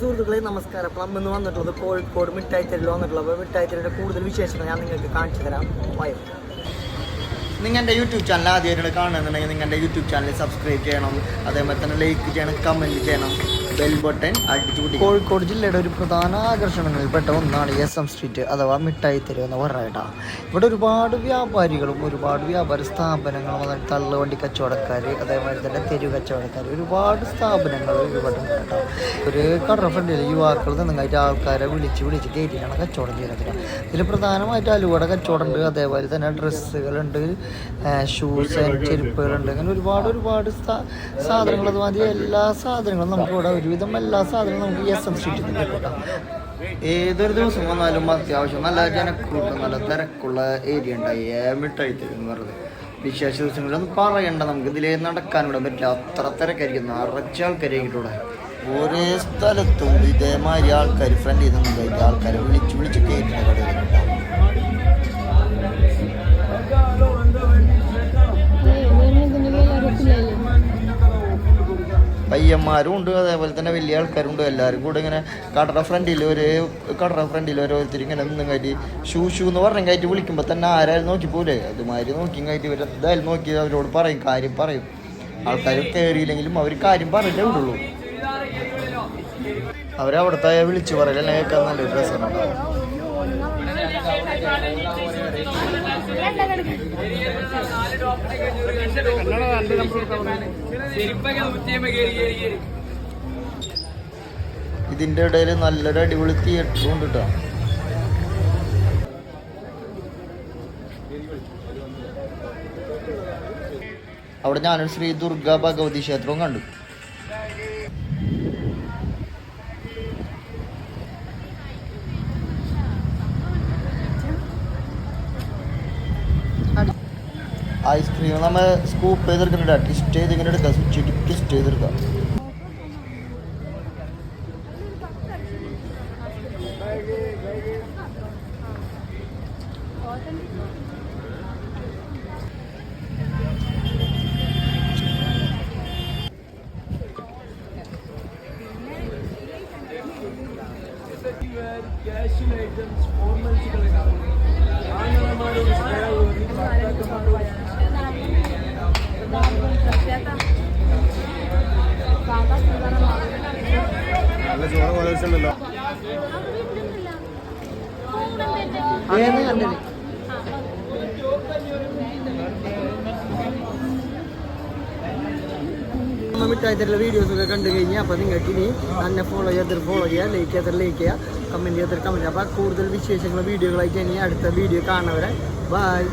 സുഹൃത്തുക്കളെ നമസ്കാരം. അപ്പോൾ നമ്മൾ ഇന്ന് വന്നിട്ടുള്ളത് കോഴിക്കോട് മിഠായി തെരുവിൽ വന്നിട്ടുള്ളത്. അപ്പോൾ മിഠായി തെരുവിൻ്റെ കൂടുതൽ വിശേഷങ്ങൾ ഞാൻ നിങ്ങൾക്ക് കാണിച്ചു തരാം. ഭയം നിങ്ങളുടെ യൂട്യൂബ് ചാനൽ ആദ്യമായിട്ട് കാണുന്നുണ്ടെങ്കിൽ നിങ്ങളുടെ യൂട്യൂബ് ചാനൽ സബ്സ്ക്രൈബ് ചെയ്യണം, അതേപോലെ തന്നെ ലൈക്ക് ചെയ്യണം, കമൻറ്റ് ചെയ്യണം, ബെൽ ബട്ടൺ അടിച്ചുകൂടി. കോഴിക്കോട് ജില്ലയുടെ ഒരു പ്രധാന ആകർഷണങ്ങളിൽപ്പെട്ട ഒന്നാണ് SM സ്ട്രീറ്റ് അഥവാ മിഠായി തെരുവ് എന്ന് പറഞ്ഞിട്ടാണ്. ഇവിടെ ഒരുപാട് വ്യാപാരികളും ഒരുപാട് വ്യാപാര സ്ഥാപനങ്ങളും അതായത് തള്ളുവണ്ടി കച്ചവടക്കാർ, അതേപോലെ തന്നെ തെരുവ് കച്ചവടക്കാർ, ഒരുപാട് സ്ഥാപനങ്ങൾ ഇവിടെ ഉണ്ട് കേട്ടോ. ഒരു കട ഫ്രണ്ടിൽ യുവാക്കൾ നിന്നായിട്ട് ആൾക്കാരെ വിളിച്ച് കയറ്റിയാണ് കച്ചവടം ചെയ്യുന്നത്. ഇതിൽ പ്രധാനമായിട്ട് അലുവട കച്ചവടം ഉണ്ട്, അതേപോലെ തന്നെ ഡ്രസ്സുകളുണ്ട്, ഷൂസ് ആൻഡ് ചെരുപ്പുകളുണ്ട്. അങ്ങനെ ഒരുപാട് സാധനങ്ങൾ, അതുമാതിരി എല്ലാ സാധനങ്ങളും നമുക്കിവിടെ ഒരുവിധം എല്ലാ സാധനങ്ങളും നമുക്ക് SM സ്ട്രീറ്റിൽ നിന്ന് കിട്ടാം. ഏതൊരു ദിവസം വന്നാലും അത്യാവശ്യം നല്ല ജനക്കൂട്ടം, നല്ല തിരക്കുള്ള ഏരിയ ഉണ്ടായി മിഠായി തെരുവ് എന്ന് പറയുന്നത്. വിശേഷ ദിവസങ്ങളിലൊന്നും പറയണ്ട, നമുക്ക് ഇതിലേ നടക്കാനിവിടെ പറ്റില്ല, അത്ര തിരക്കായിരിക്കും. നിറച്ച ആൾക്കാരായിട്ടിവിടെ ഓരോ സ്ഥലത്തും ഇതേമാതിരി ആൾക്കാർ ഫ്രണ്ട് ചെയ്ത് നിന്നായിട്ട് ആൾക്കാരെ വിളിച്ച് കയറ്റുന്ന കടയിലുണ്ടാവും. പയ്യന്മാരും ഉണ്ട്, അതേപോലെ തന്നെ വലിയ ആൾക്കാരുണ്ട്. എല്ലാവരും കൂടെ ഇങ്ങനെ കടയുടെ ഫ്രണ്ടിൽ ഓരോരുത്തർ ഇങ്ങനെ നിന്നും കയറ്റി ഷൂ എന്ന് പറഞ്ഞ കയറ്റി വിളിക്കുമ്പോൾ തന്നെ ആരായാലും നോക്കി പോലെ അതുമാതിരി നോക്കി കയറ്റി ഇവർ എന്തായാലും നോക്കി അവരോട് കാര്യം പറയും. ആൾക്കാർ കയറിയില്ലെങ്കിലും അവർ കാര്യം പറഞ്ഞിട്ടേ വിടുള്ളൂ. അവരവിടുത്തെ വിളിച്ച് പറയലെല്ലാം കേൾക്കാൻ നല്ലൊരു രസമാണ്. ഇതിന്റെ ഇടയിൽ നല്ലൊരു അടിപൊളി തിയേറ്ററും ഉണ്ട് കേട്ടോ. അവിടെ ഞാനൊരു ശ്രീ ദുർഗാ ഭഗവതി ക്ഷേത്രവും കണ്ടു. ഐസ്ക്രീം നമ്മൾ സ്കൂപ്പ് ചെയ്തെടുക്കുന്നുണ്ട്, ട്വിസ്റ്റ് ചെയ്ത് ഇങ്ങനെ എടുക്കാം, സ്വിച്ച് ട്വിസ്റ്റ് ചെയ്തെടുക്കാം. മിഠായി തെരുവിലെ വീഡിയോസൊക്കെ കണ്ടു കഴിഞ്ഞാൽ അപ്പോൾ നിങ്ങൾക്ക് ഇനി തന്നെ ഫോളോ ചെയ്യുക, ലൈക്ക് ചെയ്യുക, കമൻറ്റ് ചെയ്യുക. അപ്പോൾ കൂടുതൽ വിശേഷങ്ങൾ വീഡിയോകളായിട്ട് ഇനി അടുത്ത വീഡിയോ കാണുന്നവരെ ബൈ.